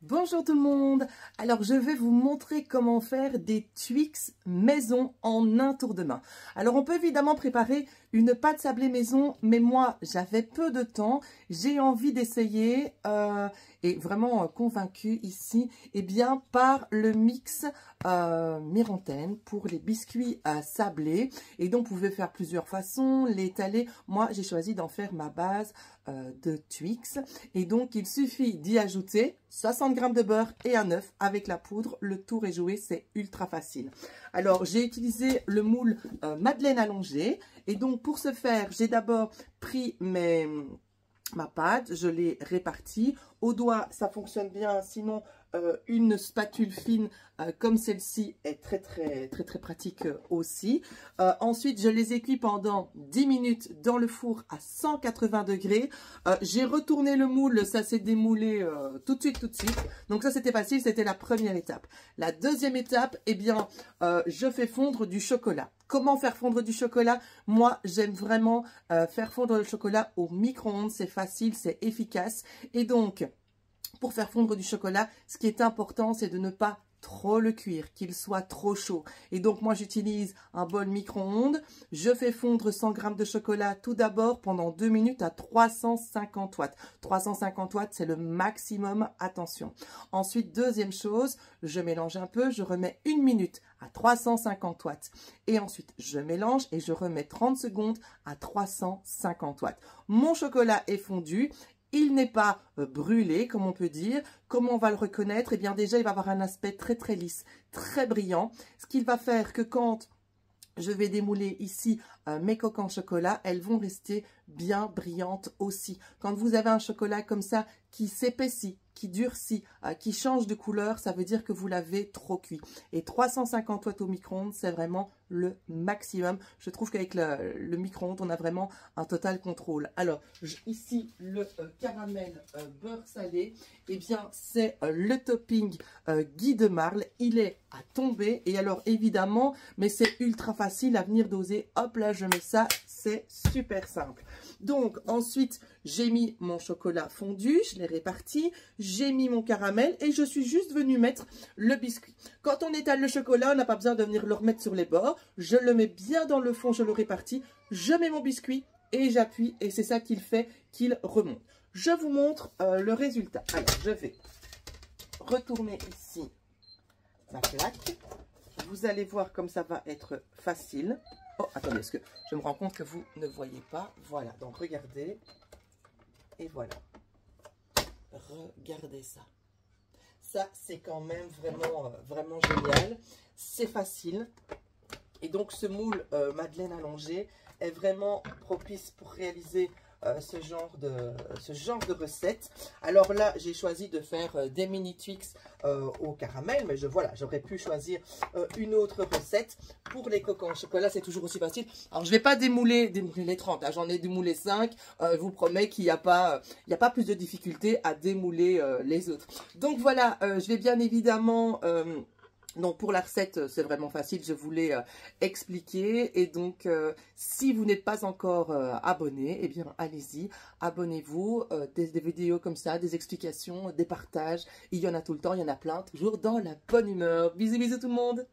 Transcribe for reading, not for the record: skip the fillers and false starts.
Bonjour tout le monde. Alors je vais vous montrer comment faire des Twix maison en un tour de main. Alors on peut évidemment préparer une pâte sablée maison, mais moi j'avais peu de temps, j'ai envie d'essayer et vraiment convaincue ici par le mix Mirantène pour les biscuits sablés. Et donc vous pouvez faire plusieurs façons, l'étaler. Moi j'ai choisi d'en faire ma base de Twix et donc il suffit d'y ajouter 60 g de beurre et un œuf avec la poudre. Le tour est joué, c'est ultra facile. Alors j'ai utilisé le moule madeleine allongée et donc pour ce faire j'ai d'abord pris ma pâte, je l'ai répartie. Au doigt, ça fonctionne bien, sinon une spatule fine comme celle-ci est très pratique aussi. Ensuite, je les ai cuits pendant 10 minutes dans le four à 180 degrés. J'ai retourné le moule, ça s'est démoulé tout de suite. Donc ça, c'était facile, c'était la première étape. La deuxième étape, je fais fondre du chocolat. Comment faire fondre du chocolat? Moi, j'aime vraiment faire fondre le chocolat au micro-ondes. C'est facile, c'est efficace. Et donc, pour faire fondre du chocolat, ce qui est important, c'est de ne pas trop le cuire, qu'il soit trop chaud. Et donc, moi, j'utilise un bol micro-ondes. Je fais fondre 100 g de chocolat tout d'abord pendant 2 minutes à 350 watts. 350 watts, c'est le maximum, attention. Ensuite, deuxième chose, je mélange un peu, je remets 1 minute à 350 watts. Et ensuite, je mélange et je remets 30 secondes à 350 watts. Mon chocolat est fondu. Il n'est pas brûlé, comme on peut dire. Comment on va le reconnaître? Eh bien, déjà, il va avoir un aspect très lisse, très brillant. Ce qu'il va faire que quand je vais démouler ici mes coques en chocolat, elles vont rester bien brillantes aussi. Quand vous avez un chocolat comme ça qui s'épaissit, qui durcit, qui change de couleur, ça veut dire que vous l'avez trop cuit. Et 350 watts au micro-ondes, c'est vraiment le maximum. Je trouve qu'avec le micro-ondes, on a vraiment un total contrôle. Alors, ici, le caramel beurre salé, c'est le topping Guy de Marle. Il est à tomber. Et alors, évidemment, mais c'est ultra facile à venir doser. Hop là, je mets ça. C'est super simple. Donc, ensuite, j'ai mis mon chocolat fondu, je l'ai réparti, j'ai mis mon caramel et je suis juste venue mettre le biscuit. Quand on étale le chocolat, on n'a pas besoin de venir le remettre sur les bords. Je le mets bien dans le fond, je le répartis, je mets mon biscuit et j'appuie et c'est ça qu'il fait qu'il remonte. Je vous montre le résultat. Alors, je vais retourner ici ma plaque. Vous allez voir comme ça va être facile. Oh, attendez, parce que je me rends compte que vous ne voyez pas. Voilà, donc regardez. Et voilà. Regardez ça. Ça, c'est quand même vraiment génial. C'est facile. Et donc, ce moule madeleine allongée est vraiment propice pour réaliser ce genre de recette. Alors là, j'ai choisi de faire des mini Twix au caramel, mais j'aurais pu choisir une autre recette. Pour les coques en chocolat, c'est toujours aussi facile. Alors, je ne vais pas démouler les 30, hein, j'en ai démoulé 5. Je vous promets qu'il n'y a pas plus de difficulté à démouler les autres. Donc voilà, je vais bien évidemment... donc pour la recette, c'est vraiment facile, je vous l'ai expliqué. Et donc, si vous n'êtes pas encore abonné, allez-y, abonnez-vous. Des vidéos comme ça, des explications, des partages. Il y en a tout le temps, il y en a plein, toujours dans la bonne humeur. Bisous, bisous tout le monde!